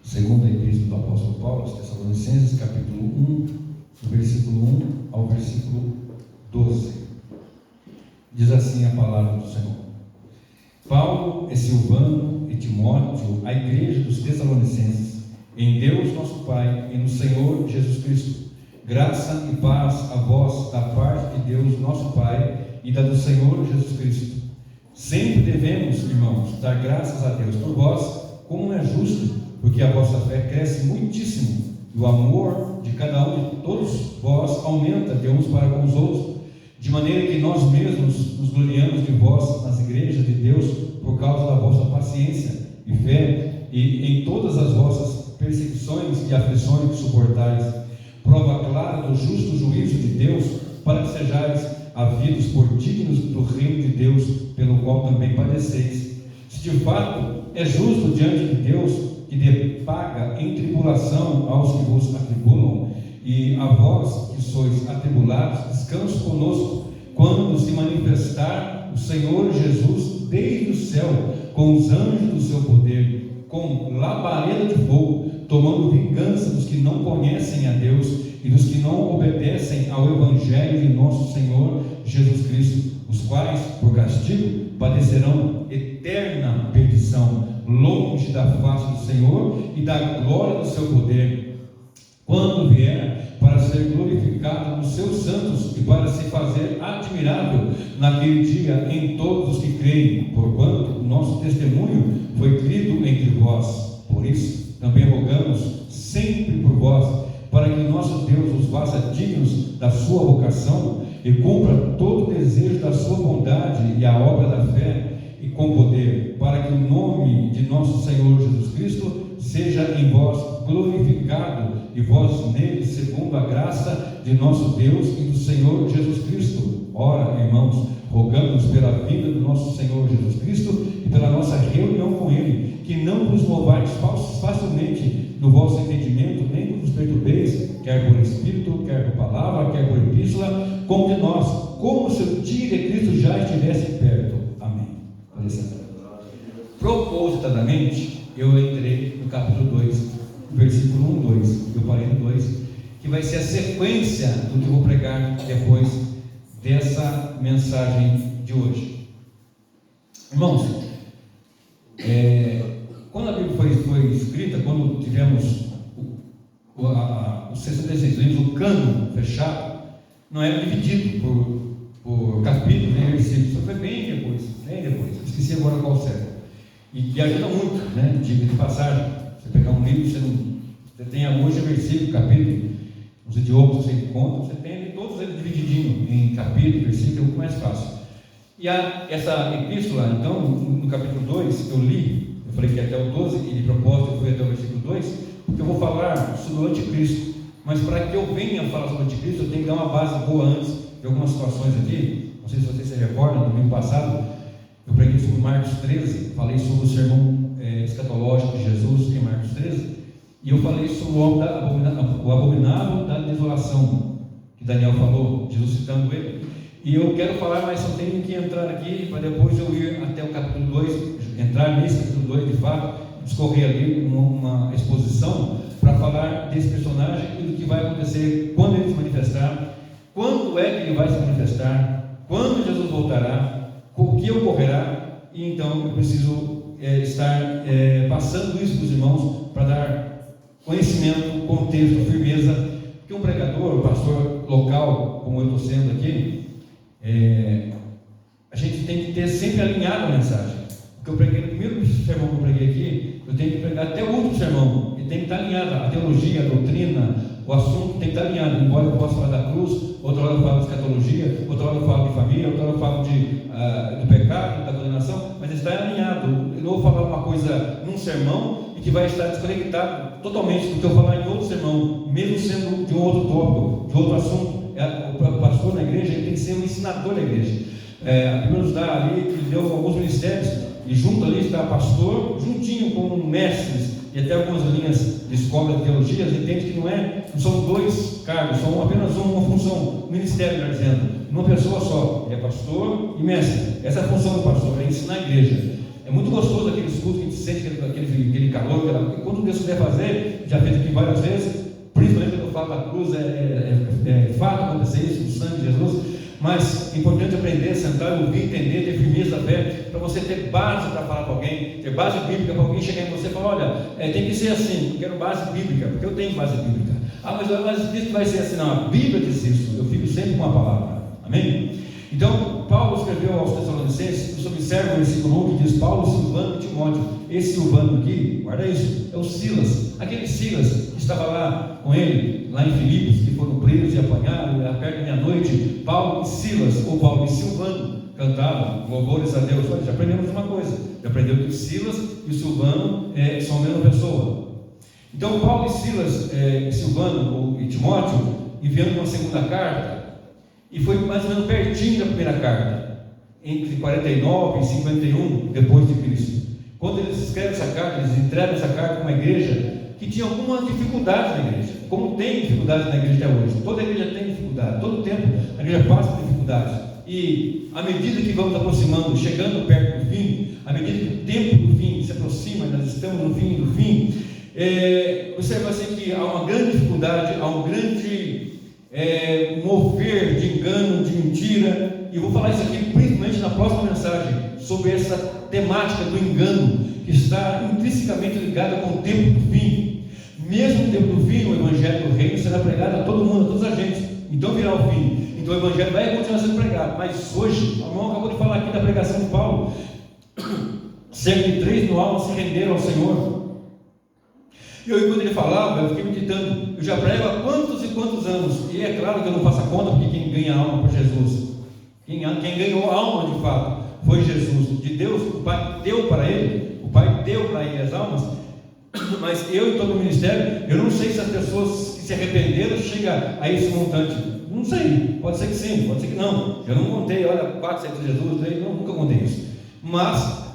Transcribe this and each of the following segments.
Segunda Epístola do Apóstolo Paulo aos Tessalonicenses, capítulo 1, do versículo 1 ao versículo 12. Diz assim a palavra do Senhor: Paulo e Silvano e Timóteo, a igreja dos Tessalonicenses, em Deus nosso Pai e no Senhor Jesus Cristo, graça e paz a vós da parte de Deus nosso Pai e da do Senhor Jesus Cristo. Sempre devemos, irmãos, dar graças a Deus por vós, como é justo, porque a vossa fé cresce muitíssimo, e o amor de cada um de todos vós aumenta de uns para com os outros, de maneira que nós mesmos nos gloriamos de vós nas igrejas de Deus, por causa da vossa paciência e fé, e em todas as vossas perseguições e aflições que suportais, prova clara do justo juízo de Deus, para que sejais havidos por dignos do reino de Deus, pelo qual também padeceis. Se de fato é justo diante de Deus que dê paga em tribulação aos que vos atribulam, e a vós que sois atribulados, descanso conosco, quando se manifestar o Senhor Jesus desde o céu, com os anjos do seu poder, com labareda de fogo, tomando vingança dos que não conhecem a Deus e dos que não obedecem ao Evangelho de nosso Senhor Jesus Cristo, os quais, por castigo, padecerão eterna perdição, longe da face do Senhor e da glória do seu poder, quando vier para ser glorificado nos seus santos e para se fazer admirável naquele dia em todos os que creem, porquanto o nosso testemunho foi crido entre vós. Por isso também rogamos sempre por vós, para que nosso Deus os faça dignos da sua vocação e cumpra todo o desejo da sua bondade e a obra da fé, e com poder, para que o nome de nosso Senhor Jesus Cristo seja em vós glorificado, e vós nele, segundo a graça de nosso Deus e do Senhor Jesus Cristo. Ora, irmãos, rogamos pela vida do nosso Senhor Jesus Cristo e pela nossa reunião com Ele, que não vos movais facilmente no vosso entendimento, nem vos perturbeis, quer por Espírito, quer por palavra, quer por epístola, como de nós, como se o dia de Cristo já estivesse perto. Amém. Propositadamente, eu entrei no capítulo 2, versículo 1, 2, eu parei no 2, que vai ser a sequência do que eu vou pregar depois dessa mensagem de hoje. Irmãos, quando a Bíblia foi escrita, quando tivemos os 66 livros, o cânon fechado, não era dividido por capítulo, nem versículo, isso foi bem depois, esqueci agora qual certo. E ajuda muito, né? Diga de passagem, você pegar um livro, você tem hoje versículo, capítulo, os idiomas que você encontra, você tem todos eles divididinhos em capítulo, versículo, é muito mais fácil. E essa epístola, então, no capítulo 2, eu li, eu falei que até o 12, e de propósito eu fui até o versículo 2, porque eu vou falar sobre o anticristo, mas para que eu venha falar sobre o anticristo, eu tenho que dar uma base boa antes de algumas situações aqui. Não sei se vocês se recordam, no domingo passado, eu preguei sobre Marcos 13, falei sobre o sermão escatológico de Jesus em Marcos 13, e eu falei sobre o abominável da desolação, que Daniel falou, Jesus citando ele. E eu quero falar, mas só tenho que entrar aqui, para depois eu ir até o capítulo 2, entrar nesse capítulo 2 de fato, discorrer ali uma exposição, para falar desse personagem e do que vai acontecer quando ele se manifestar, quando é que ele vai se manifestar, quando Jesus voltará, o que ocorrerá. E então eu preciso estar passando isso para os irmãos, para dar conhecimento, contexto, firmeza, porque um pregador, um pastor local, como eu estou sendo aqui, a gente tem que ter sempre alinhado a mensagem. Porque eu preguei no primeiro sermão que eu preguei aqui, eu tenho que pregar até o último sermão, e tem que estar alinhado, a teologia, a doutrina, o assunto tem que estar alinhado. Embora eu possa falar da cruz, outra hora eu falo de escatologia, outra hora eu falo de família, outra hora eu falo do pecado, da condenação, mas está alinhado. Eu não vou falar uma coisa num sermão e que vai estar desconectado totalmente do que eu falar em outro sermão, mesmo sendo de um outro tópico, de outro assunto. O pastor na igreja, ele tem que ser um ensinador da igreja. A Bíblia nos dá ali, que ele deu alguns ministérios, e junto ali está pastor, juntinho com mestres, e até algumas linhas de escola de teologia, entende que não são dois cargos, são apenas uma função, um ministério, está dizendo, uma pessoa só, é pastor e mestre. Essa é a função do pastor, é ensinar a igreja. É muito gostoso aqueles cultos que a gente sente, aquele calor, quando Deus puder fazer, já fez aqui várias vezes, principalmente quando eu falo da cruz, é fato acontecer isso, o sangue de Jesus, mas é importante aprender, sentar, ouvir, entender, ter firmeza da fé, para você ter base para falar com alguém, ter base bíblica para alguém chegar em você e falar, olha, tem que ser assim, eu quero base bíblica, porque eu tenho base bíblica. Mas diz que vai ser assim, não, a Bíblia diz isso, eu fico sempre com a palavra, amém? Então, Paulo escreveu aos Tessalonicenses, você observa o versículo 1 que diz, Paulo, Silvano e Timóteo. Esse Silvano aqui, guarda isso, é o Silas, aquele Silas que estava lá com ele, lá em Filipos, que foram presos e apanharam, perto da meia-noite. Paulo e Silas, ou Paulo e Silvano, cantavam louvores a Deus. Olha, já aprendemos uma coisa, já aprendeu que o Silas e o Silvano são a mesma pessoa. Então, Paulo e Silas, Silvano e Timóteo, enviando uma segunda carta, e foi mais ou menos pertinho da primeira carta, entre 49 e 51 depois de Cristo. Quando eles escrevem essa carta, eles entregam essa carta para uma igreja que tinha algumas dificuldades na igreja, como tem dificuldades na igreja até hoje. Toda igreja tem dificuldade, todo tempo a igreja passa por dificuldades. E à medida que vamos aproximando, chegando perto do fim, à medida que o tempo do fim se aproxima, nós estamos no fim do fim, você vai ver que há uma grande dificuldade, há um grande mover de engano, de mentira, e eu vou falar isso aqui principalmente na próxima mensagem, sobre essa temática do engano, que está intrinsecamente ligada com o tempo do fim. Mesmo no tempo do fim, o Evangelho do Reino será pregado a todo mundo, a todos os agentes, então virá o fim, então o Evangelho vai continuar sendo pregado. Mas hoje, o irmão acabou de falar aqui da pregação de Paulo, cerca de 3 mil almas se renderam ao Senhor. E eu, quando ele falava, eu fiquei meditando, eu já prego há quantos e quantos anos, e é claro que eu não faço a conta, porque quem ganha alma por Jesus, quem ganhou alma de fato, foi Jesus. De Deus, o Pai deu para ele, as almas, mas eu e todo o ministério, eu não sei se as pessoas que se arrependeram chegam a esse montante, não sei, pode ser que sim, pode ser que não, eu não contei, olha, 4 de Jesus, 3, não, nunca contei isso, mas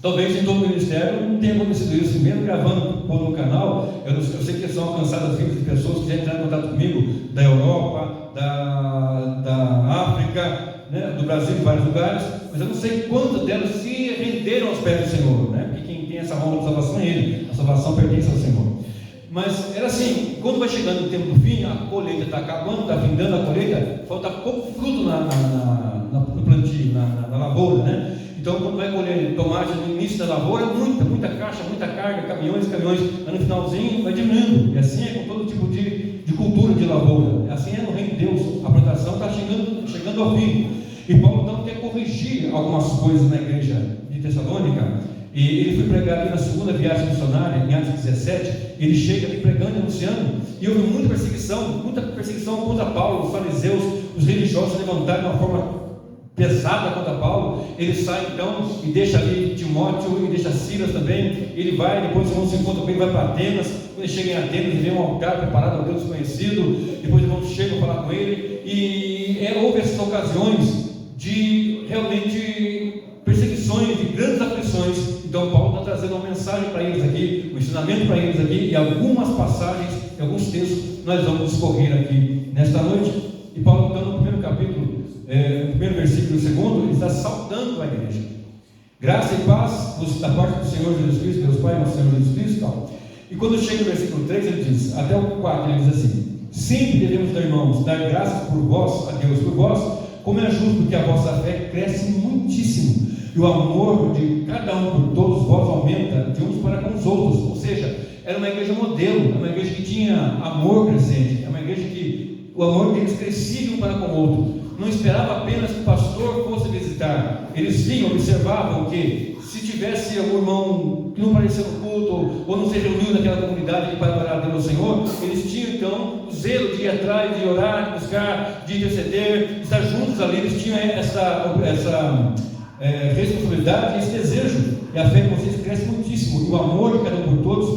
talvez em todo o ministério não tenha acontecido isso. Mesmo gravando no canal, eu sei que são alcançadas vidas de pessoas que já entraram em contato comigo, da Europa, da África, né, do Brasil, de vários lugares, mas eu não sei quantas delas se renderam aos pés do Senhor, né? Porque quem tem essa honra de salvação é Ele, a salvação pertence ao Senhor. Mas era assim, quando vai chegando o tempo do fim, a colheita está acabando, está findando a colheita, falta pouco fruto no plantio, na lavoura, né? Então, quando vai colher tomate no início da lavoura, muita caixa, muita carga, caminhões, mas no finalzinho vai diminuindo. E assim é com todo tipo de cultura de lavoura. Assim é no reino de Deus. A plantação está chegando ao fim. E Paulo então quer corrigir algumas coisas na igreja de Tessalônica. E ele foi pregar aqui na segunda viagem missionária, em Atos 17. Ele chega aqui pregando e anunciando. E houve muita perseguição contra Paulo. Os fariseus, os religiosos se levantaram de uma forma pesada contra Paulo. Ele sai então e deixa ali Timóteo e deixa Silas também. Ele vai, depois os irmãos se encontram com ele, vai para Atenas. Quando ele chega em Atenas, ele vê um altar preparado a Deus desconhecido. Depois os irmãos chegam a falar com ele. E houve essas ocasiões de realmente perseguições, de grandes aflições. Então Paulo está trazendo uma mensagem para eles aqui, um ensinamento para eles aqui, e algumas passagens, e alguns textos nós vamos discorrer aqui nesta noite. E Paulo então no primeiro capítulo, no primeiro versículo e no segundo, ele está saudando a igreja. Graça e paz da parte do Senhor Jesus Cristo, Deus Pai, nosso Senhor Jesus Cristo, tal. E quando chega no versículo 3, ele diz, até o 4, ele diz assim: sempre devemos, irmãos, dar graças por vós, a Deus por vós, como é justo que a vossa fé cresce muitíssimo, e o amor de cada um por todos vós aumenta de uns para com os outros. Ou seja, era uma igreja modelo, era uma igreja que tinha amor crescente, era uma igreja que o amor deles crescia um para com o outro. Não esperava apenas que o pastor fosse visitar. Eles vinham, observavam que se tivesse algum irmão que não apareceu no culto, ou não se reuniu naquela comunidade para adorar a Deus ao Senhor, eles tinham então o zelo de ir atrás, de orar, de buscar, de interceder, de estar juntos ali. Eles tinham essa responsabilidade, esse desejo. E a fé de vocês cresce muitíssimo. E o amor de cada um por todos,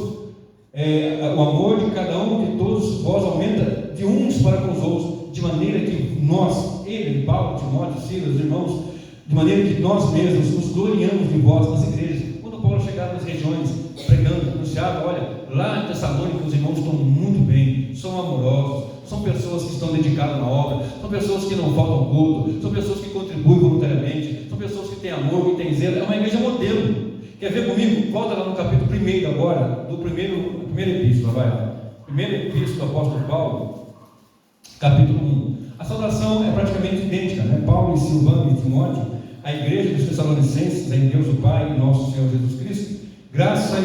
o amor de cada um de todos vós aumenta de uns para com os outros, de maneira que nós, ele, Paulo, Timóteo, Silas, os irmãos, de maneira que nós mesmos nos gloriamos de vós nas igrejas. Quando Paulo chegava nas regiões, pregando, anunciava, olha, lá em Tessalônica os irmãos estão muito bem, são amorosos, são pessoas que estão dedicadas na obra, são pessoas que não faltam culto, são pessoas que contribuem voluntariamente, são pessoas que têm amor, que têm zelo. É uma igreja modelo. Quer ver comigo? Volta lá no capítulo 1 agora, primeira epístola, vai. Primeira epístola do apóstolo Paulo, capítulo 1. A saudação é praticamente idêntica, né? Paulo e Silvano e Timóteo, a igreja dos Tessalonicenses, em Deus o Pai e nosso Senhor Jesus Cristo, graça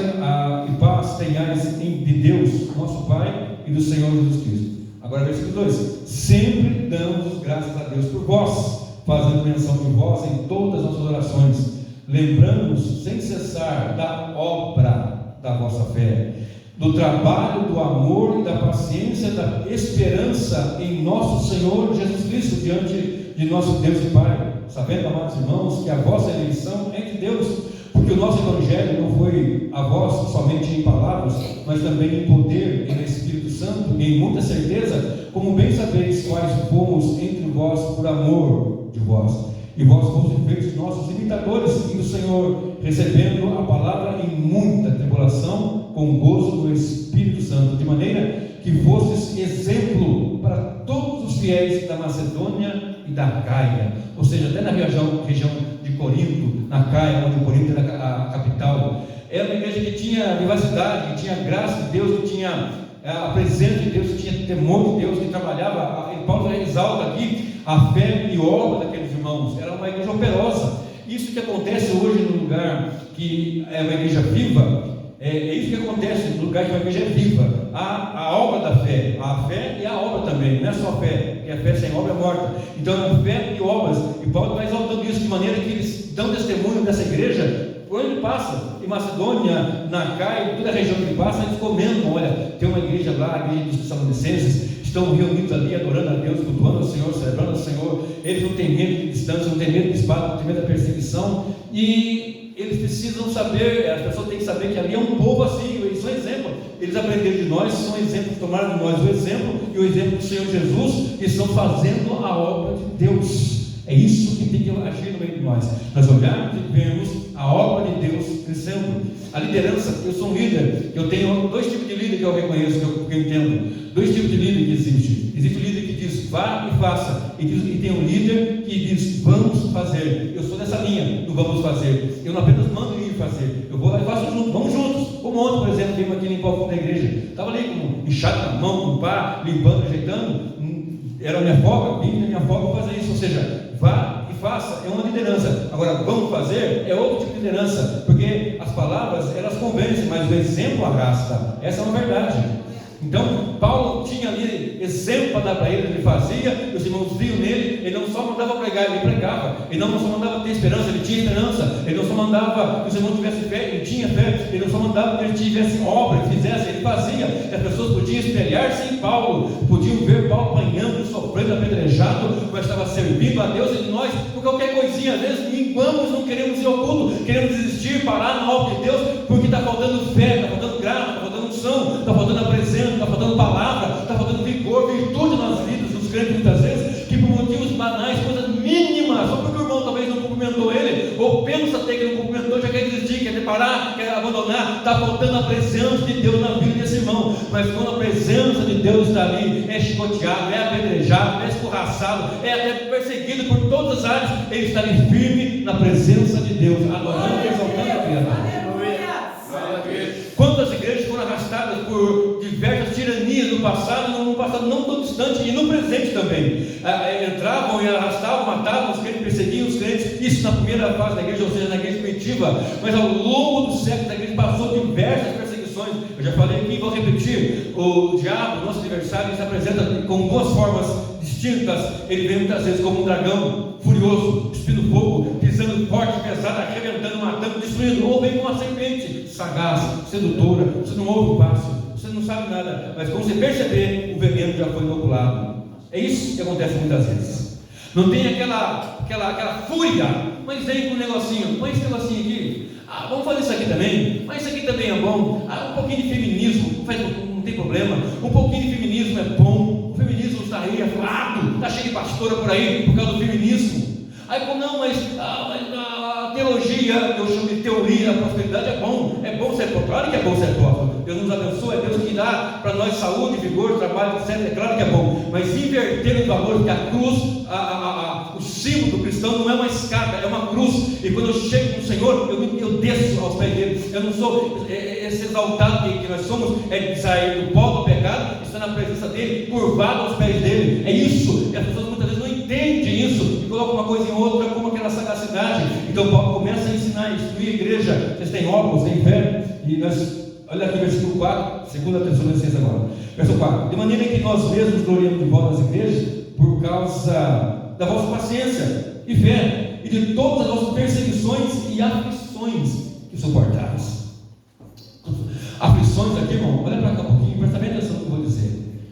e paz tenhais de Deus, nosso Pai, e do Senhor Jesus Cristo. Agora, versículo 2: sempre damos graças a Deus por vós, fazendo menção de vós em todas as nossas orações, lembrando-nos sem cessar da obra da vossa fé, do trabalho, do amor e da paciência, da esperança em nosso Senhor Jesus Cristo, diante de nosso Deus e Pai, sabendo, amados irmãos, que a vossa eleição é de Deus, porque o nosso Evangelho não foi a vós somente em palavras, mas também em poder, em Espírito Santo e em muita certeza, como bem sabeis quais fomos entre vós por amor de vós. E vós fostes feitos nossos imitadores do Senhor, recebendo a palavra em muita tribulação, com gozo do Espírito Santo, de maneira que fostes exemplo para todos os fiéis da Macedônia e da Caia, ou seja, até na região de Corinto, na Caia, onde Corinto era a capital. Era uma igreja que tinha vivacidade, que tinha graça de Deus, que tinha a presença de Deus, que tinha temor de Deus, que trabalhava. Paulo exalta aqui a fé e obra daqueles irmãos. Era uma igreja operosa. Isso que acontece hoje no lugar que é uma igreja viva, é isso que acontece no lugar que uma igreja é viva. A obra da fé, a fé e a obra também, não é só fé, porque a fé sem obra é morta. Então é fé e obras, e Paulo está exaltando isso de maneira que eles dão testemunho dessa igreja. Quando ele passa em Macedônia, na Caia, toda a região que ele passa, eles comentam: olha, tem uma igreja lá, a igreja dos Tessalonicenses, estão reunidos ali, adorando a Deus, cultuando ao Senhor, celebrando ao Senhor. Eles não têm medo de distância, não têm medo de espada, não têm medo da perseguição, e eles precisam saber, as pessoas têm que saber que ali é um povo assim, eles são exemplo. Eles aprenderam de nós, são exemplos, tomaram de nós o exemplo e o exemplo do Senhor Jesus, e estão fazendo a obra de Deus. É isso que tem que agir no meio de nós. Nós olharmos e vemos a obra de Deus crescendo. A liderança, eu sou um líder, eu tenho dois tipos de líder que eu reconheço, que eu entendo. Dois tipos de líder que existe. Existe o líder que diz vá e faça, e tem um líder que diz vamos fazer. Eu sou dessa linha do vamos fazer. Eu não apenas mando ir fazer, eu vou lá e faço junto, vamos juntos. Como ontem, por exemplo, vimos aqui limpar o fundo da igreja, estava ali com enxada na mão, com pá, limpando, ajeitando. Era a minha folga, vim na minha folga fazer isso. Ou seja, vá e faça, é uma liderança. Agora, vamos fazer, é outro tipo de liderança, porque as palavras, elas convencem, mas o exemplo arrasta. Essa é uma verdade. Então, Paulo tinha ali exemplo para dar para ele fazia, os irmãos viam nele. Ele não só mandava pregar, ele pregava. Ele não só mandava ter esperança, ele tinha esperança. Ele não só mandava que os irmãos tivessem fé, ele tinha fé. Ele não só mandava que ele tivesse obra, ele fizesse, ele fazia. E as pessoas podiam espelhar-se em Paulo, podiam ver Paulo apanhando, sofrendo, apedrejado, mas estava servindo a Deus. E nós, por qualquer coisinha, às vezes minguamos, não queremos ir ao culto, queremos desistir, parar na obra de Deus, porque está faltando fé, está faltando graça, está faltando unção, está faltando a presença, está faltando palavra, está faltando vigor, virtude nas vidas dos crentes, muitas vezes, que por motivos banais, coisas mínimas, só porque o irmão talvez não cumprimentou ele, ou pensa até que não cumprimentou, já quer desistir, quer parar, quer abandonar. Está faltando a presença de Deus na vida desse irmão. Mas quando a presença de Deus está ali, é chicoteado, é apedrejado, é escorraçado, é até perseguido por todas as áreas, ele está ali firme na presença de Deus, adorando e exaltando a Criador. Quantas igrejas foram arrastadas por diversas tiranias no passado não tão distante, e no presente também. Entravam e arrastavam, matavam os crentes, perseguiam os crentes. Isso na primeira fase da igreja, ou seja, na igreja primitiva. Mas ao longo do século, a igreja passou diversas perseguições. Eu já falei aqui, vou repetir. O diabo, nosso adversário, ele se apresenta com duas formas distintas. Ele vem muitas vezes como um dragão furioso, cuspindo fogo, pisando forte, pesado, arrebentando, matando, destruindo. Ou vem com uma serpente sagaz, sedutora. Você não ouve o passo, você não sabe nada, mas quando você perceber, o veneno já foi inoculado. É isso que acontece muitas vezes. Não tem aquela fúria, mas vem com um negocinho, põe esse negocinho aqui. Vamos fazer isso aqui também, mas isso aqui também é bom. Um pouquinho de feminismo, não tem problema. Um pouquinho de feminismo é bom. O feminismo está aí, é fraco, está cheio de pastora por aí por causa do feminismo. Aí, não, mas a teologia, eu chamo de teoria da prosperidade, é bom ser apóstolo. Claro que é bom ser apóstolo. Deus nos abençoa, é Deus que dá para nós saúde, vigor, trabalho, etc. É claro que é bom, mas inverter os valores, que a cruz, o símbolo do cristão não é uma escada, é uma cruz. E quando eu chego no Senhor, eu desço aos pés dele. Eu não sou esse exaltado que nós somos, é de sair do pó do pecado, estar na presença dele, curvado aos pés dele. É isso, e as pessoas muitas vezes não entendem isso, e colocam uma coisa em outra como aquela sagacidade. Então Paulo começa a ensinar, a instruir a igreja. Vocês têm óculos, têm fé? E nós, olha aqui versículo 4, 2 Tessalonicenses agora, verso 4: de maneira que nós mesmos gloriamos de vós nas igrejas, por causa da vossa paciência e fé, e de todas as vossas perseguições e aflições que suportais. Aflições aqui, irmão, olha para cá um pouquinho, presta bem atenção no que eu vou dizer.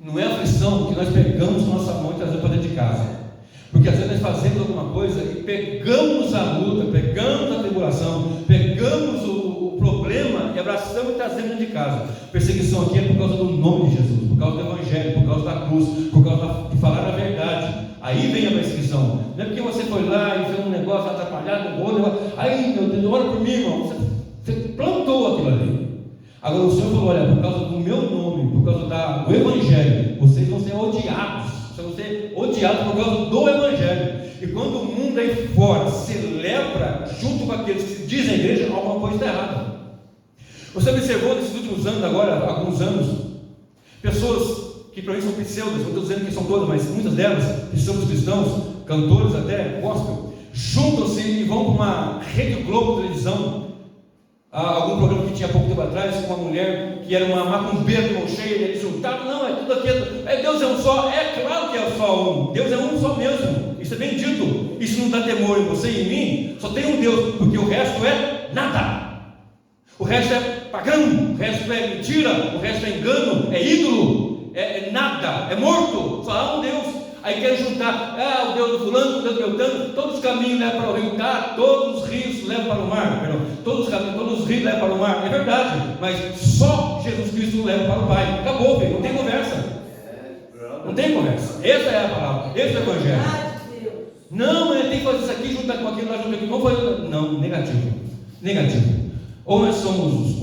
Não é aflição que nós pegamos na nossa mão e trazemos para dentro de casa, porque às vezes nós fazemos alguma coisa e pegamos a luta, pegamos a tribulação, pegamos o problema e abraçamos e trazemos dentro de casa. Perseguição aqui é por causa do nome de Jesus, por causa do Evangelho, por causa da cruz, por causa de falar a verdade. Aí vem a perseguição. Não é porque você foi lá e fez um negócio atrapalhado, aí meu Deus, ora por mim, irmão. Você plantou aquilo ali. Agora o Senhor falou: olha, por causa do meu nome, por causa do Evangelho, vocês vão ser odiados. Vocês vão ser odiados por causa do Evangelho. E quando o mundo aí fora celebra junto com aqueles que dizem a igreja, alguma coisa está errada. Você observou nesses últimos anos, agora, alguns anos, pessoas que para mim são pseudos, não estou dizendo que são todas, mas muitas delas, que são cristãos, cantores até, gospel, juntam-se e vão para uma Rede Globo de televisão, algum programa que tinha pouco tempo atrás, com uma mulher que era uma macumbeira de mão cheia, e eles juntaram: não, é tudo aquilo, Deus é um só. É claro que é só um, Deus é um só mesmo, isso é bem dito. Isso não dá temor em você e em mim. Só tem um Deus, porque o resto é nada. O resto é pagão, o resto é mentira, o resto é engano, é ídolo, é nada, é morto. Só há um Deus. Aí querem juntar, o Deus do fulano, o Deus do Beltrano, todos os caminhos levam para o rio, todos os rios levam para o mar, perdão, todos os rios levam para o mar, é verdade, mas só Jesus Cristo leva para o Pai. Acabou, filho, não tem conversa. Não tem conversa. Essa é a palavra, esse é o Evangelho. Não, tem que fazer isso aqui, juntar com aquilo, lá juntar com aquilo. Não, negativo. Ou nós somos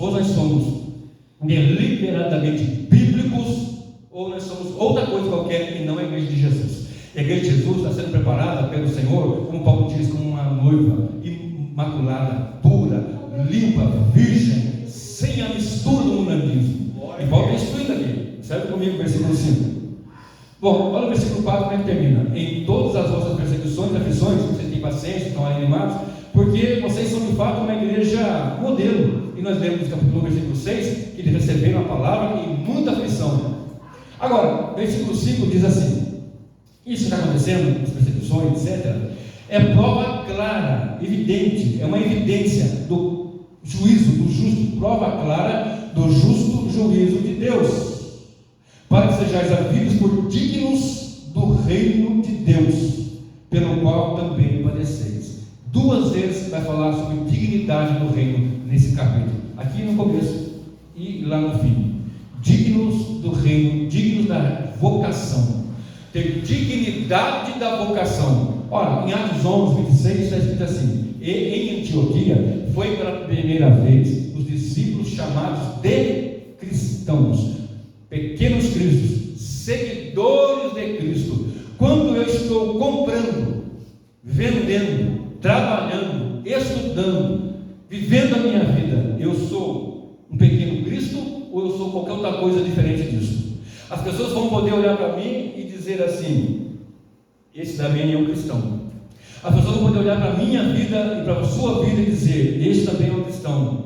deliberadamente bíblicos, ou nós somos outra coisa qualquer que não é a igreja de Jesus. A igreja de Jesus está sendo preparada pelo Senhor, como Paulo diz, como uma noiva imaculada, pura, limpa, virgem, sem a mistura do mundanismo. E Paulo está instruindo aqui. Serve comigo o versículo 5. Bom, olha o versículo 4 como é que termina: em todas as vossas perseguições e aflições, vocês têm paciência, estão animados, porque vocês são de fato uma igreja modelo. E nós lemos no capítulo 1, versículo 6, que eles receberam a palavra em muita aflição. Agora, versículo 5 diz assim: isso que está acontecendo, as perseguições, etc., é prova clara, evidente, é uma evidência do juízo do justo, prova clara do justo juízo de Deus, para que sejais havidos por dignos do reino de Deus, pelo qual também padeceis. 2 vezes vai falar sobre dignidade do reino nesse capítulo, aqui no começo e lá no fim. Dignos do reino, dignos da vocação, ter dignidade da vocação. Ora, em Atos 11, 26 está escrito assim: e em Antioquia foi pela primeira vez os discípulos chamados de cristãos, pequenos cristos, seguidores de Cristo. Quando eu estou comprando, vendendo, trabalhando, estudando, vivendo a minha vida, eu sou um pequeno Cristo ou eu sou qualquer outra coisa diferente disso? As pessoas vão poder olhar para mim e dizer assim: esse também é um cristão. As pessoas vão poder olhar para a minha vida e para a sua vida e dizer: esse também é um cristão.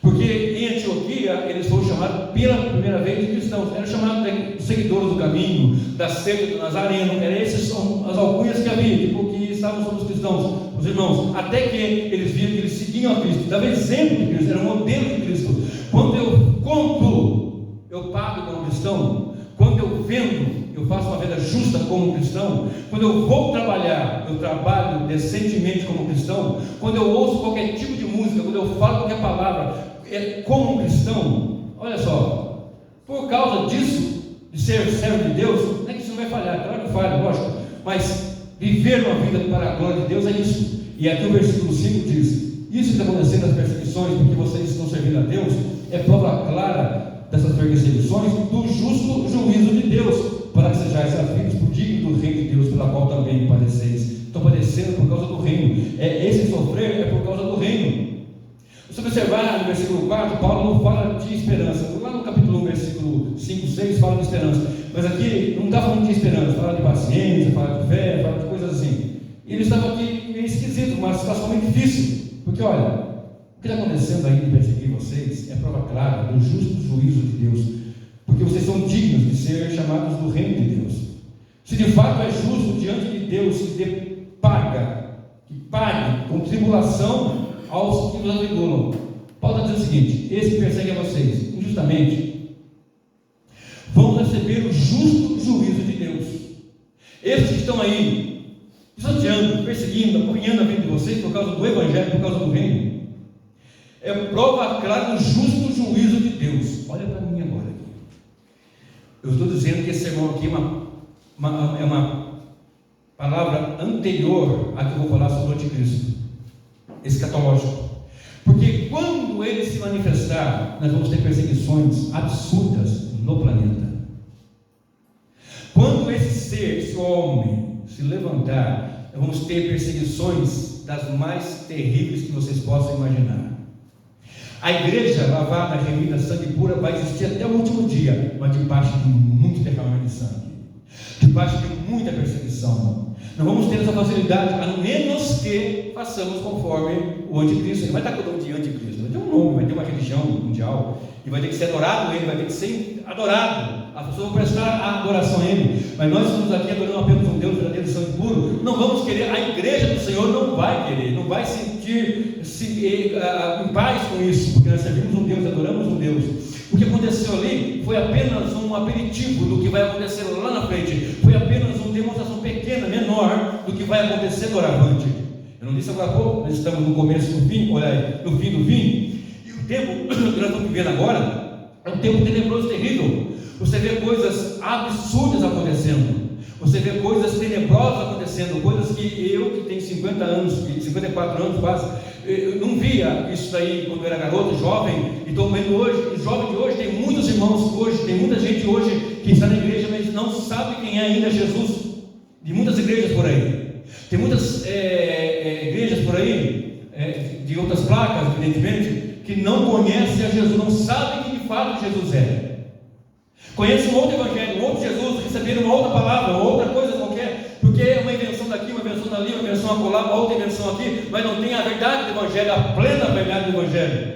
Porque em Antioquia eles foram chamados pela primeira vez de cristãos, eram chamados de seguidores do caminho, da seita do Nazareno, eram essas as alcunhas que havia, tipo que estavam sobre os cristãos, os irmãos, até que eles viam que eles seguiam a Cristo, dava exemplo de Cristo, era um modelo de Cristo. Quando eu compro, eu pago como cristão. Quando eu vendo, eu faço uma vida justa como cristão. Quando eu vou trabalhar, eu trabalho decentemente como cristão. Quando eu ouço qualquer tipo de música, quando eu falo qualquer palavra, como cristão. Olha só, por causa disso, de ser servo de Deus, não é que isso não vai falhar, claro que falha, lógico, mas viver uma vida para a glória de Deus é isso. E aqui o versículo 5 diz: isso que está acontecendo nas perseguições, porque vocês estão servindo a Deus, é prova clara perseguições do justo juízo de Deus, para que sejais atraídos por digno do reino de Deus, pela qual também padeceis. Estou padecendo por causa do reino. Esse sofrer é por causa do reino. Se observar no versículo 4, Paulo não fala de esperança. Lá no capítulo 1, versículo 5, 6, fala de esperança. Mas aqui não está falando de esperança, fala de paciência, fala de fé, fala de coisas assim. E ele estava aqui meio esquisito, uma situação meio difícil. Porque olha, o que está acontecendo aí de perseguir vocês é prova clara do justo juízo de Deus. Porque vocês são dignos de ser chamados do reino de Deus. Se de fato é justo diante de Deus que pague com tribulação aos que vos atribulam. Paulo está dizendo o seguinte: esse que persegue a vocês injustamente vão receber o justo juízo de Deus. Esses que estão aí pisoteando, perseguindo, apanhando a vida de vocês por causa do evangelho, por causa do reino, é prova clara do justo juízo de Deus. Olha para mim agora aqui. Eu estou dizendo que esse sermão aqui é uma palavra anterior à que eu vou falar sobre o anticristo escatológico. Porque quando ele se manifestar, nós vamos ter perseguições absurdas no planeta. Quando esse homem se levantar, nós vamos ter perseguições das mais terríveis que vocês possam imaginar. A igreja lavada, remida, sangue pura vai existir até o último dia, mas debaixo de muito derramamento de sangue, debaixo de muita perseguição. Não vamos ter essa facilidade, a menos que façamos conforme o anticristo. Ele vai estar com o nome de anticristo, vai ter um nome, vai ter uma religião mundial, e vai ter que ser adorado ele, vai ter que ser adorado. As pessoas vão prestar a adoração a ele. Mas nós estamos aqui adorando apenas um Deus verdadeiro, sangue puro. Não vamos querer, a igreja do Senhor não vai querer, não vai sentir-se em paz com isso, porque nós servimos um Deus, adoramos um Deus. O que aconteceu ali foi apenas um aperitivo do que vai acontecer lá na frente. Foi apenas uma demonstração pequena, menor, do que vai acontecer doravante. Eu não disse agora há pouco, nós estamos no começo do fim, olha aí, no fim do fim. E o tempo que nós estamos vivendo agora é um tempo tenebroso, terrível. Você vê coisas absurdas acontecendo. Você vê coisas tenebrosas acontecendo, coisas que eu, que tenho 50 anos, 54 anos quase, eu não via isso daí quando eu era garoto, jovem, e estou vendo hoje. O jovem de hoje, tem muitos irmãos hoje, tem muita gente hoje que está na igreja, mas não sabe quem é ainda Jesus. De muitas igrejas por aí, tem muitas igrejas por aí, de outras placas, evidentemente, que não conhecem a Jesus, não sabem quem de fato Jesus é. Conhecem um outro evangelho, um outro Jesus, receberam uma outra palavra, uma outra coisa qualquer, porque é uma invenção daqui, uma invenção dali, uma invenção acolá, uma outra invenção aqui, mas não tem a verdade do evangelho, a plena verdade do evangelho.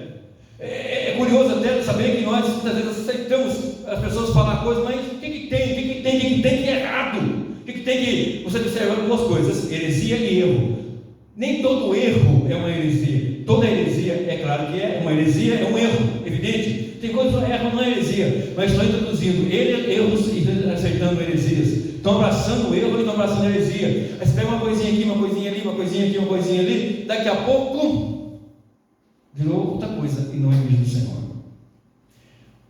É curioso até saber que nós muitas vezes aceitamos as pessoas falar coisas, mas o que tem que é errado? O que tem que você observar duas coisas: heresia e erro. Nem todo erro é uma heresia. Toda heresia, é claro que é uma heresia, é um erro, evidente. Tem coisas que erram, não é heresia, mas estão introduzindo erros e acertando heresias. Estão abraçando o erro e estão abraçando a heresia. Aí você pega uma coisinha aqui, uma coisinha ali, uma coisinha aqui, uma coisinha ali, daqui a pouco virou outra coisa e não é a igreja do Senhor.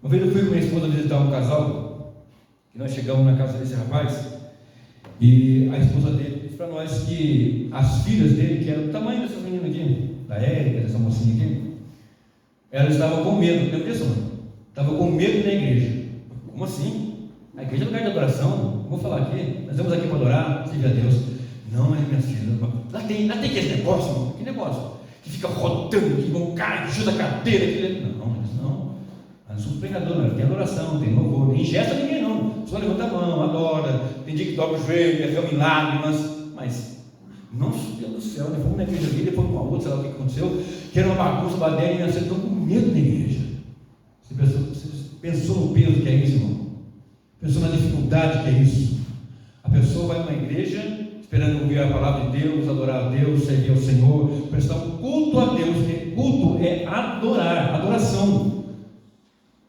Uma vez eu fui com minha esposa visitar um casal, e nós chegamos na casa desse rapaz, e a esposa dele disse para nós que as filhas dele, que eram do tamanho dessas meninas aqui, da Érica, dessa mocinha aqui, elas estavam com medo. Lembra disso, mano? Estavam com medo na igreja. Como assim? A igreja é lugar de adoração. Vou falar aqui, nós estamos aqui para adorar, servir a Deus. Não, mas minhas filhas, lá tem aquele negócio, mano. Que negócio? Que fica rodando, que um cara ajuda a cadeira. Não. Nós somos pregadores, não tem adoração, tem louvor, nem ingesta ninguém não. Só levanta a mão, adora. Tem dia que dobra o joelho, derrama em lágrimas. Mas, nossa Deus do céu, nós fomos na igreja aqui, depois com a outra, sei lá o que aconteceu, que era uma bagunça, baderna, e nós estão com medo na igreja. Você pensou no peso que é isso, irmão? Pensou na dificuldade que é isso? A pessoa vai numa igreja esperando ouvir a palavra de Deus, adorar a Deus, servir ao Senhor, prestar um culto a Deus, porque culto é adorar, adoração.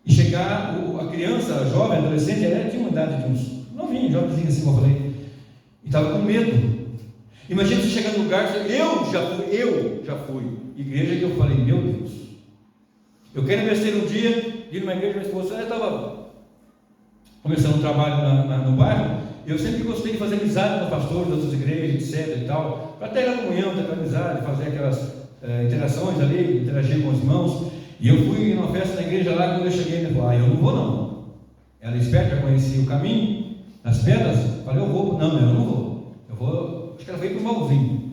E chegar, a criança, a jovem, a adolescente, ela tinha uma idade de uns novinhos, jovenzinho assim, como eu falei, e estava com medo. Imagina você chegar no lugar, eu já fui, igreja que eu falei, meu Deus, eu quero investir um dia, ir numa igreja, minha esposa estava começando um trabalho no bairro, eu sempre gostei de fazer amizade com os pastores das outras igrejas, etc e tal, para ter a comunhão, ter a amizade, fazer aquelas interações ali, interagir com os irmãos. E eu fui numa festa na igreja lá, quando eu cheguei, ele falou, eu não vou não. Ela esperta, já conhecia o caminho, nas pedras, falei, eu vou, não, eu não vou. Eu vou, acho que ela veio para o Malvinho.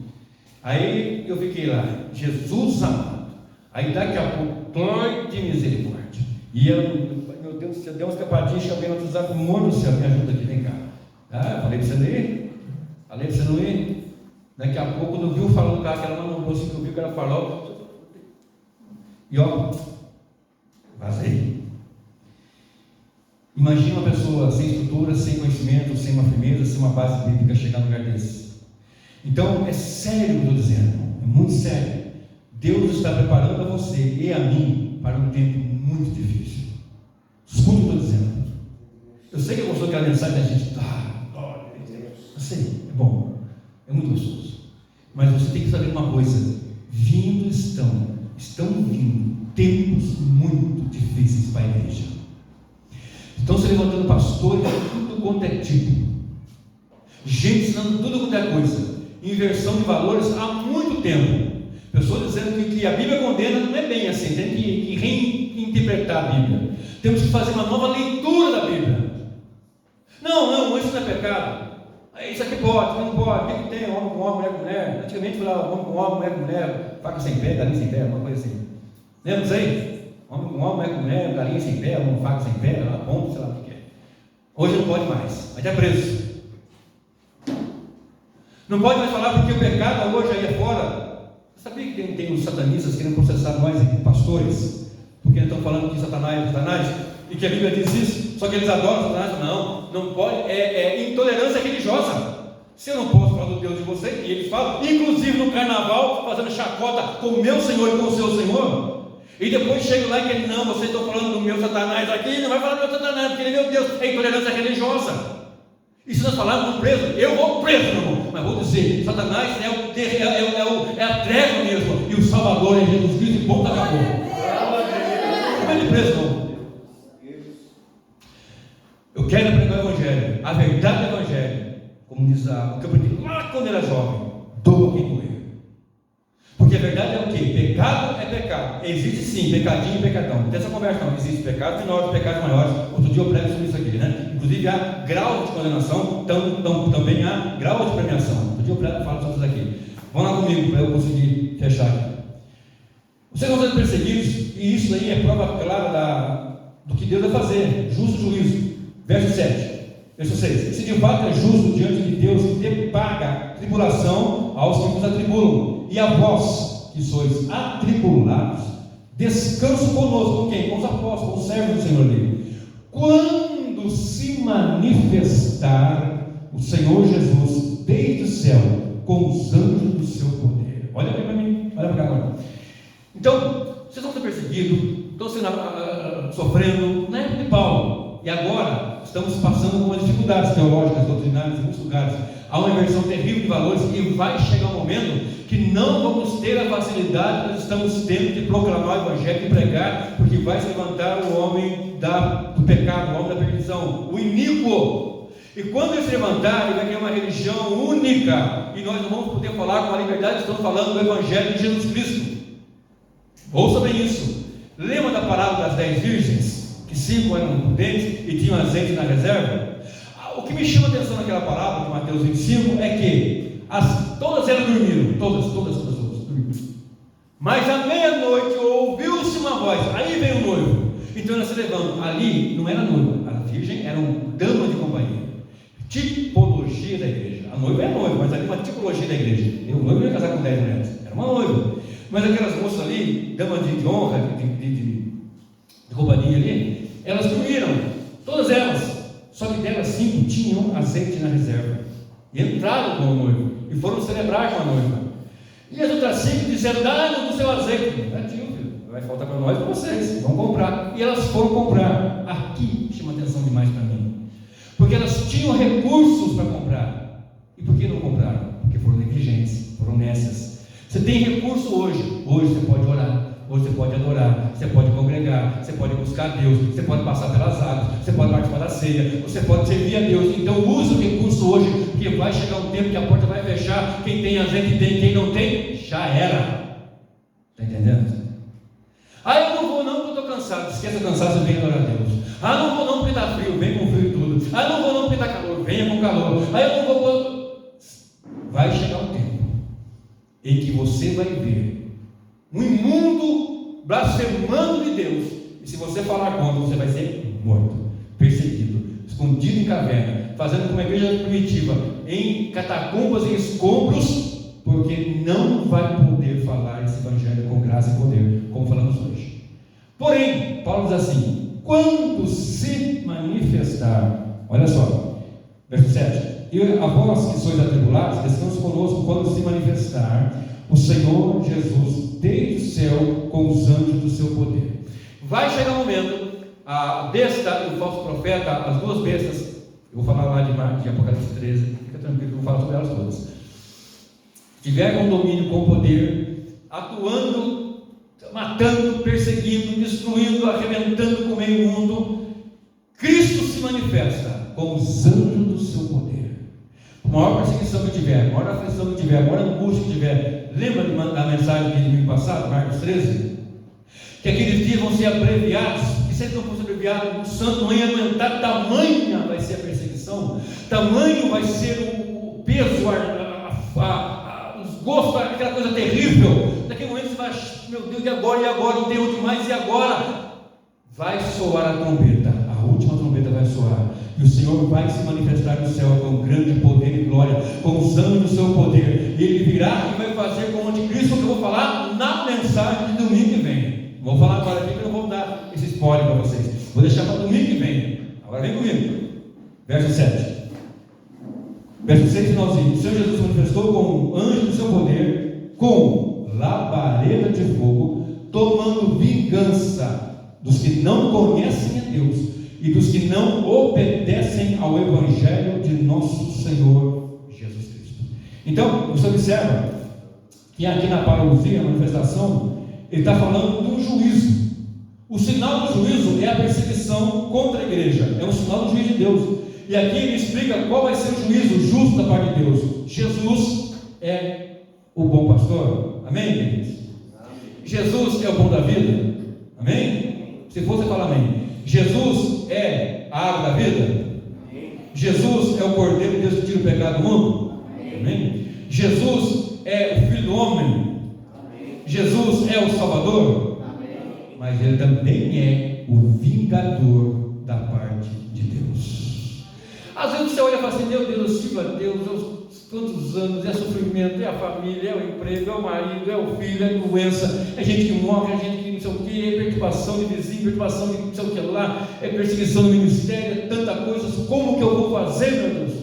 Aí eu fiquei lá, Jesus amado. Aí daqui a pouco, glória de misericórdia. E ela, meu Deus, você deu uma escapadinha, chamei no WhatsApp, amor do céu, me ajuda aqui, vem cá. Falei para você não ir? Falei para você não ir? Daqui a pouco, quando viu falando do carro, que ela não lembrou assim, que eu vi que ela falou. E ó, vazei. Imagina uma pessoa sem estrutura, sem conhecimento, sem uma firmeza, sem uma base bíblica chegar num lugar desse. Então é sério o que eu estou dizendo, é muito sério. Deus está preparando a você e a mim para um tempo muito difícil. Escuta o que eu estou dizendo. Eu sei que eu gostou daquela mensagem da gente, glória a Deus. Eu sei, é bom, é muito gostoso. Mas você tem que saber uma coisa: estão vindo tempos muito difíceis para a igreja. Estão se levantando pastores de tudo quanto é tipo, gente ensinando tudo quanto é coisa, inversão de valores há muito tempo. Pessoas dizendo que a Bíblia condena, não é bem assim, tem que reinterpretar a Bíblia. Temos que fazer uma nova leitura da Bíblia. Não, isso não é pecado. Isso aqui pode, não pode. O que tem? Homem com homem, mulher com mulher. Antigamente falava homem com homem, mulher com mulher, faca sem pé, galinha sem pé, uma coisa assim. Lembra isso aí? Homem com homem, mulher com mulher, galinha sem pé, uma faca sem pé, uma pompa, sei lá o que é. Hoje não pode mais, mas é preso. Não pode mais falar porque o pecado hoje aí é fora. Você sabia que tem os satanistas querendo processar nós, pastores, porque estão falando que Satanás é Satanás, e que a Bíblia diz isso, só que eles adoram Satanás? Não pode, é intolerância religiosa. Se eu não posso falar do Deus de vocês, e eles falam, inclusive no carnaval, fazendo chacota com o meu Senhor e com o seu Senhor, e depois chego lá e ele, não, vocês estão falando do meu Satanás aqui, não vai falar do meu Satanás, porque ele é meu Deus, é intolerância religiosa. E se nós falarmos do preso, eu vou preso, meu irmão, mas vou dizer, Satanás é a treva mesmo, e o Salvador é Jesus Cristo, e ponto, acabou. Não é de preso, não. Eu quero pregar o Evangelho, a verdade do Evangelho, como diz o que eu aprendi lá quando era jovem, doa quem doer. Porque a verdade é o quê? Pecado é pecado. Existe sim, pecadinho e pecadão. Não tem essa conversa não. Existe pecados menores e pecados maiores. Outro dia eu prego sobre isso aqui, né? Inclusive há grau de condenação, também há grau de premiação. Outro dia eu prego e falo sobre isso aqui. Vão lá comigo para eu conseguir fechar aqui. Vocês vão ser perseguidos, e isso aí é prova clara do que Deus vai fazer. Justo juízo. Verso 7. Verso 6. Se de fato é justo diante de Deus que dê paga tribulação aos que vos atribulam, e a vós que sois atribulados, descanso conosco, com quem? Com os apóstolos, com os servos do Senhor dele. Quando se manifestar o Senhor Jesus desde o céu, com os anjos do seu poder. Olha aqui para mim, olha para cá agora. Então, vocês vão ser perseguidos, estão sofrendo, né? De Paulo. E agora estamos passando por umas dificuldades teológicas, doutrinárias em muitos lugares. Há uma inversão terrível de valores e vai chegar um momento que não vamos ter a facilidade que nós estamos tendo de proclamar o Evangelho e pregar, porque vai se levantar o homem do pecado, o homem da perdição, o iníquo. E quando ele se levantar, ele vai criar uma religião única, e nós não vamos poder falar com a liberdade que estamos falando do Evangelho de Jesus Cristo. Ouça bem isso. Lembra da parábola das 10 virgens? Que 5 eram prudentes e tinham azeite na reserva? O que me chama a atenção naquela parábola de Mateus 25 é que todas elas dormiram, todas as pessoas dormiram. Mas à meia-noite ouviu-se uma voz, aí veio o noivo. Então elas se levantam. Ali não era noiva, a virgem era uma dama de companhia. Tipologia da igreja. A noiva é noiva, mas ali uma tipologia da igreja. O noivo não ia casar com 10 mulheres, era uma noiva. Mas aquelas moças ali, damas de honra, de companhia ali, elas dormiram, todas elas. Só que delas 5 tinham azeite na reserva. E entraram com o noivo. E foram celebrar com a noiva. E as outras 5 disseram, dá-nos o seu azeite. Não é tio, filho. Vai faltar para nós e para vocês. Vão comprar. E elas foram comprar. Aqui chama atenção demais para mim. Porque elas tinham recursos para comprar. E por que não compraram? Porque foram negligentes, foram nécias. Você tem recurso hoje. Hoje você pode orar. Hoje você pode adorar, você pode congregar, você pode buscar Deus, você pode passar pelas águas, você pode participar da ceia, você pode servir a Deus. Então use o recurso hoje, porque vai chegar um tempo que a porta vai fechar. Quem tem azeite tem, quem não tem, já era. Está entendendo? Eu não vou cansado, esqueça o cansaço e venha adorar a Deus. Ah, não vou não porque está frio, vem com frio e tudo. Ah, não vou não porque está calor, venha com calor. Ah, eu não vou. Vai chegar um tempo em que você vai ver um imundo blasfemando de Deus, e se você falar contra, você vai ser morto, perseguido, escondido em caverna, fazendo como a igreja primitiva, em catacumbas e escombros, porque não vai poder falar esse evangelho com graça e poder, como falamos hoje. Porém, Paulo diz assim: quando se manifestar, olha só, verso 7, e a vós que sois atribulados, descanse conosco quando se manifestar o Senhor Jesus desde o céu com os anjos do seu poder. Vai chegar um momento, a besta e o falso profeta, as duas bestas, eu vou falar lá de Apocalipse 13, fica tranquilo que eu vou falar sobre elas todas, tiver com domínio, com poder, atuando, matando, perseguindo, destruindo, arrebentando com o meio mundo, Cristo se manifesta com os anjos do seu poder. A maior perseguição que tiver, a maior aflição que tiver, a maior angústia que tiver, lembra da mensagem de domingo passado, Marcos 13? Que aqueles dias vão ser abreviados, que se eles não fossem abreviados, o santo não ia aguentar, tamanha vai ser a perseguição, tamanho vai ser o peso, os gostos, aquela coisa terrível. Naquele momento você vai, meu Deus, e agora, não tem onde mais, e agora? Vai soar a trombeta, a última trombeta vai soar, e o Senhor vai se manifestar no céu com grande poder e glória, com os anjos do seu poder, e Ele virá e vai fazer com o anticristo, que eu vou falar na mensagem de domingo que vem. Vou falar agora aqui, que eu não vou dar esse spoiler para vocês, vou deixar para domingo que vem. Agora vem comigo, verso 7, verso 6 e 9. O Senhor Jesus se manifestou com o anjo do seu poder, com labareda de fogo, tomando vingança dos que não conhecem a Deus e dos que não obedecem ao Evangelho de nosso Senhor Jesus Cristo. Então, você observa que aqui na parousia, a manifestação, ele está falando de um juízo. O sinal do juízo é a perseguição contra a igreja, é um sinal do juízo de Deus. E aqui ele explica qual vai ser o juízo justo da parte de Deus. Jesus é o bom pastor, amém, queridos? Jesus é o pão da vida, amém? Se você fala amém. Jesus é a água da vida? Jesus é o Cordeiro de Deus que tira o pecado do mundo? Amém? Jesus é o Filho do Homem? Jesus é o Salvador? Mas Ele também é o vingador da parte de Deus. Às vezes você olha e fala assim: meu Deus, eu sirvo a Deus, quantos anos, é sofrimento, é a família, é o emprego, é o marido, é o filho, é doença, é gente que morre, é gente que não sei o que, é perturbação de vizinho, perturbação de não sei o que lá, é perseguição no ministério, é tanta coisa, como que eu vou fazer, meu Deus?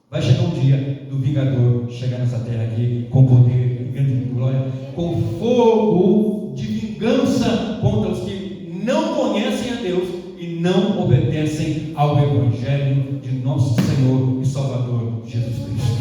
Vai chegar um dia do vingador chegar nessa terra aqui com poder, grande glória, com fogo de vingança contra os que não conhecem a Deus e não obedecem ao Evangelho de nosso Senhor e Salvador Jesus Cristo.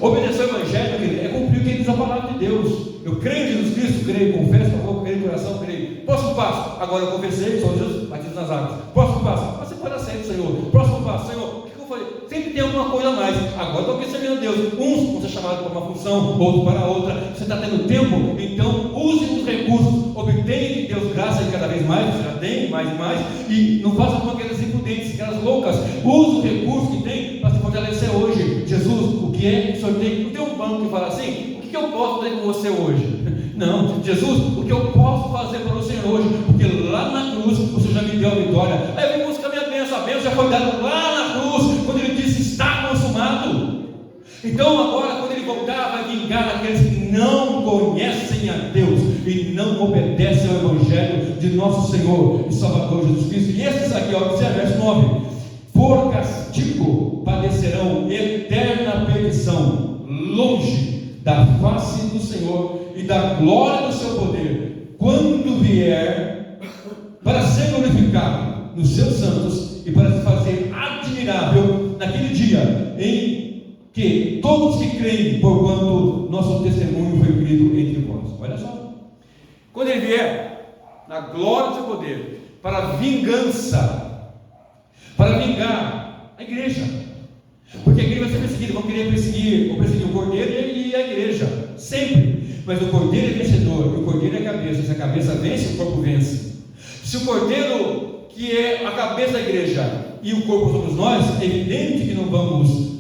Obedecer ao Evangelho é cumprir o que diz a palavra de Deus. Eu creio em Jesus Cristo, creio, confesso, creio em coração, creio. Próximo passo, agora eu confessei, sou Jesus, batido nas águas. Próximo passo, você pode aceitar, Senhor. Próximo passo, Senhor, o que eu falei? Sempre tem alguma coisa a mais. Agora eu estou servindo a Deus. Uns vão ser chamados para uma função, outros para outra. Você está tendo tempo, então use os recursos, obtenha de Deus graça e cada vez mais, você já tem, mais e mais, e não faça como aquelas imprudentes, aquelas loucas. Use os recursos que tem para se fortalecer hoje. Jesus, o que é que o Senhor tem? Não tem um banco que fala assim: o que eu posso fazer com você hoje? Não, Jesus, o que eu posso fazer para o Senhor hoje? Porque lá na cruz o Senhor já me deu a vitória. Aí eu vim buscar minha bênção, a bênção já foi dada lá na cruz, quando Ele disse: está consumado. Então agora, quando Ele voltar, vai vingar aqueles que não conhecem a Deus e não obedecem ao Evangelho de nosso Senhor e Salvador Jesus Cristo. E esses aqui, observe, verso 9: por castigo padecerão eterna perdição, longe da face do Senhor e da glória do seu poder, quando vier para ser glorificado nos seus santos e para se fazer admirável naquele dia em que todos que creem, porquanto nosso testemunho foi crido entre vós. Olha só, quando Ele vier na glória do seu poder para vingança, para vingar a igreja, porque a igreja vai ser perseguida, vão perseguir o Cordeiro e a igreja, sempre. Mas o Cordeiro é vencedor, e o Cordeiro é a cabeça. Se a cabeça vence, o corpo vence. Se o cordeiro, que é a cabeça da igreja, e o corpo somos nós, é evidente que não vamos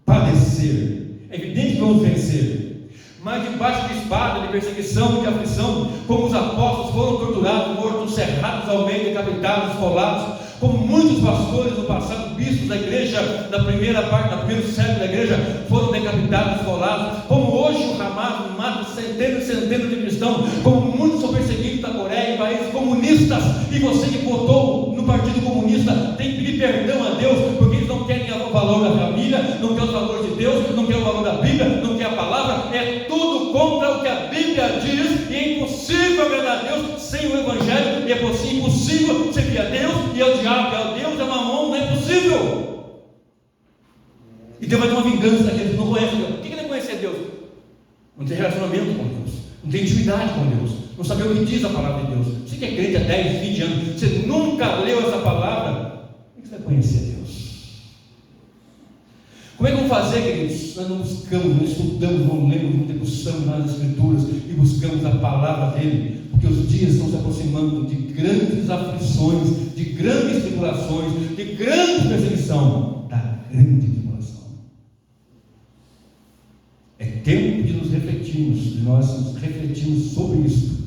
padecer, é evidente que vamos vencer. Mas debaixo de espada, de perseguição, de aflição, como os apóstolos foram torturados, mortos, cerrados ao meio, decapitados, esfolados, como muitos pastores no passado, bispos da igreja, na primeira parte, no primeiro século da igreja, foram decapitados, esfolados, como hoje o Hamas mata centenas e centenas de cristãos, como muitos são perseguidos na Coreia, em países comunistas, e você que votou no Partido Comunista tem que pedir perdão a Deus, porque eles não querem o valor da família, não querem os valores de Deus, não querem o valor da Bíblia, não querem a palavra, é tudo contra o que a Bíblia diz, e é impossível agradar a Deus sem o Evangelho, e é impossível servir a Deus, e é o diabo, é o Deus, é o mamão, não é possível. E Deus vai ter uma vingança daqueles que não conhecem Deus. O que é não conhecer Deus? Não tem relacionamento com Deus, não tem intimidade com Deus, não saber o que diz a palavra de Deus. Você que é crente há 10, 20 anos, você nunca leu essa palavra, como é que você vai conhecer Deus? Como é que vamos fazer, queridos? Nós não buscamos, não estudamos, não lemos, não degustamos nas Escrituras e buscamos a palavra dele, porque os dias estão se aproximando de grandes aflições, de grandes tribulações, de grande perseguição, da grande tribulação. É tempo de nos refletirmos, de nós nos refletirmos sobre isso,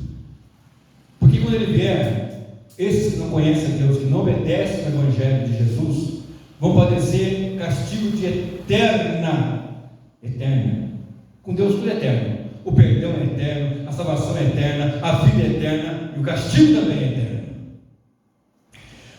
porque quando ele vier, esses que não conhecem a Deus, que não obedecem ao Evangelho de Jesus, vão padecer castigo de eterna. Com Deus tudo é eterno. O perdão é eterno, a salvação é eterna, a vida é eterna e o castigo também é eterno.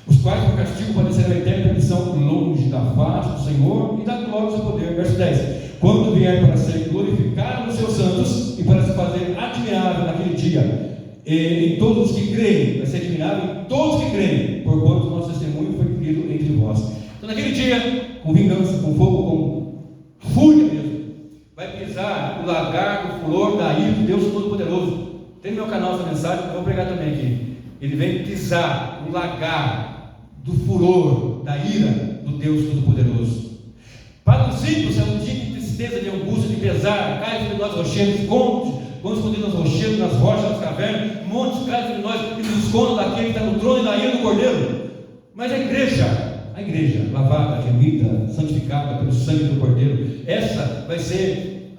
Os quais por castigo padecerão eterna perdição longe da face do Senhor e da glória do seu poder. Verso 10. Quando vier para ser glorificado nos seus santos e para se fazer admirável naquele dia, em todos os que creem, vai ser admirável em todos os que creem, porquanto o nosso testemunho foi crido entre vós. Então naquele dia, com vingança, com fogo, com fúria mesmo, vai pisar o lagar do furor da ira de Deus Todo-Poderoso. Tem no meu canal essa mensagem, eu vou pregar também aqui. Ele vem pisar o lagar do furor da ira do Deus Todo-Poderoso. Para os ímpios é um dia de tristeza, de angústia, de pesar, cai sobre nós rochedos, vamos esconder nos rochedos, nas rochas, nas cavernas, montes caem sobre nós e nos escondam daquele que está no trono e da ira do Cordeiro. Mas a igreja lavada, remida, santificada pelo sangue do Cordeiro, essa vai ser,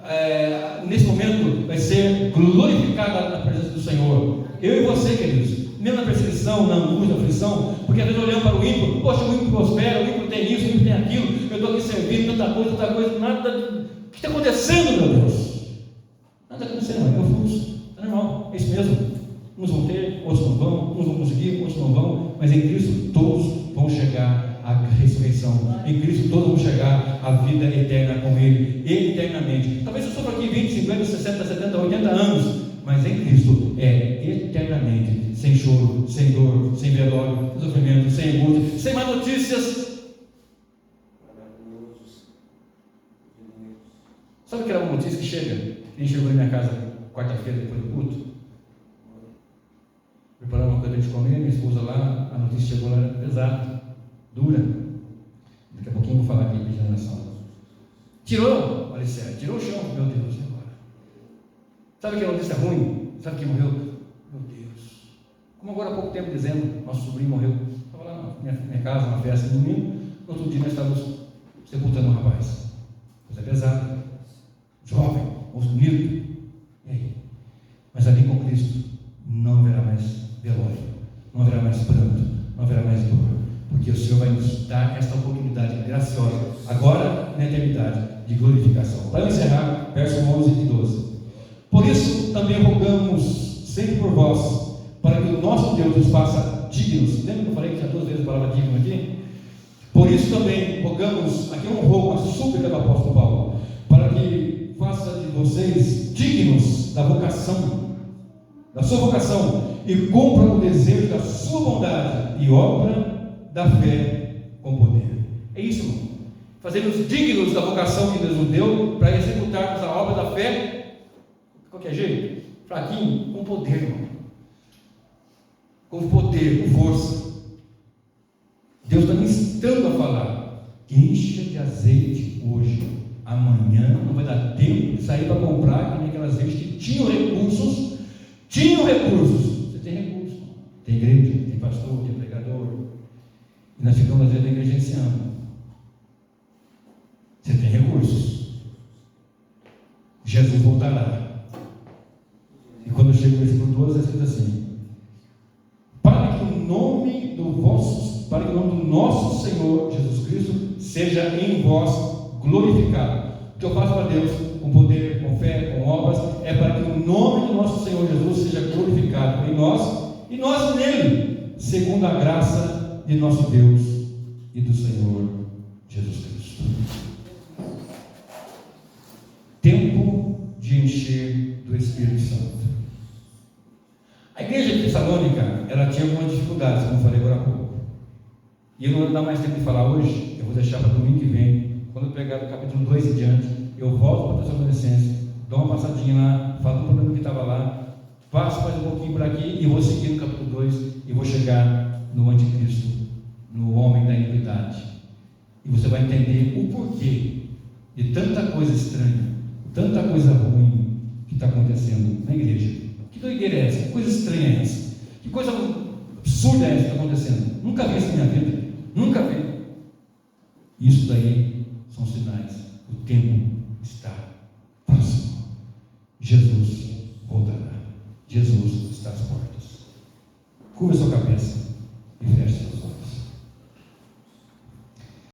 nesse momento, vai ser glorificada na presença do Senhor. Eu e você, queridos, mesmo na perseguição, na angústia, na aflição, porque às vezes olhamos para o ímpio, poxa, o ímpio prospera, o ímpio tem isso, o ímpio tem aquilo, eu estou aqui servindo, tanta coisa, nada. O que está acontecendo, meu Deus? Nada está acontecendo, é o fluxo, está normal, é isso mesmo. Uns vão ter, outros não vão, uns vão conseguir, outros não vão, mas em Cristo todos vão chegar à ressurreição, em Cristo todos vão chegar à vida eterna com Ele, eternamente. Talvez eu sofra aqui 20, 50, 60, 70, 80 anos, mas em Cristo é eternamente, sem choro, sem dor, sem velório, sem sofrimento, sem angústia, sem más notícias. Sabe aquela notícia que chega? Quem chegou na minha casa quarta-feira depois do culto? Preparar uma coisa para a gente comer, minha esposa lá, a notícia chegou lá, pesada, dura. Daqui a pouquinho eu vou falar aqui de geração. Tirou o alicerce, tirou o chão, meu Deus, e agora? Sabe que a notícia ruim? Sabe quem morreu? Meu Deus. Como agora há pouco tempo dizendo, nosso sobrinho morreu. Estava lá na minha casa, uma festa de domingo, no outro dia nós estávamos sepultando um rapaz. Coisa pesada, jovem, moço bonito. E aí? Mas ali com Cristo não haverá mais velório, não haverá mais pranto, não haverá mais dor, porque o Senhor vai nos dar esta oportunidade graciosa, agora na eternidade, de glorificação. Para encerrar, verso 11 e 12. Por isso também rogamos sempre por vós, para que o nosso Deus nos faça dignos. Lembra que eu falei que tinha 2 vezes a palavra digno aqui? Por isso também rogamos, aqui é um rogo, uma súplica do apóstolo Paulo, para que faça de vocês dignos da vocação, da sua vocação, e cumpra o desejo da sua bondade e obra da fé com poder. É isso, irmão. Fazermos dignos da vocação que Deus nos deu para executarmos a obra da fé, de qualquer jeito, fraquinho, com poder, irmão. Com poder, com força. Deus está me instando a falar: encha de azeite hoje, amanhã não vai dar tempo de sair para comprar, que nem aquelas vezes que tinham recursos. Você tem recurso, tem igreja, tem pastor. pastor, que é pregador, e nós ficamos às vezes negligenciando. Você tem recursos. Jesus voltará. E quando chega o versículo 12, é escrito assim: para que o nome do nosso Senhor Jesus Cristo seja em vós glorificado. O que eu faço para Deus, com poder, com fé, com obras, é para que o nome do nosso Senhor Jesus seja glorificado em nós e nós nele, segundo a graça de nosso Deus e do Senhor Jesus Cristo. Tempo de encher do Espírito Santo. A igreja de Tessalônica, ela tinha algumas dificuldades, como eu falei agora há pouco. E eu não vou dar mais tempo de falar hoje, eu vou deixar para domingo que vem, quando eu pegar do capítulo 2 em diante, eu volto para a Tessalonicenses, dou uma passadinha lá, falo do problema que estava lá, passo mais um pouquinho por aqui e vou seguir no capítulo 2 e vou chegar no anticristo, no homem da iniquidade. E você vai entender o porquê de tanta coisa estranha, tanta coisa ruim que está acontecendo na igreja. Que doideira é essa? Que coisa estranha é essa? Que coisa absurda é essa que está acontecendo? Nunca vi isso na minha vida. Nunca vi. Isso daí são sinais. O tempo está próximo. Jesus voltará. Jesus está às portas. Curva sua cabeça.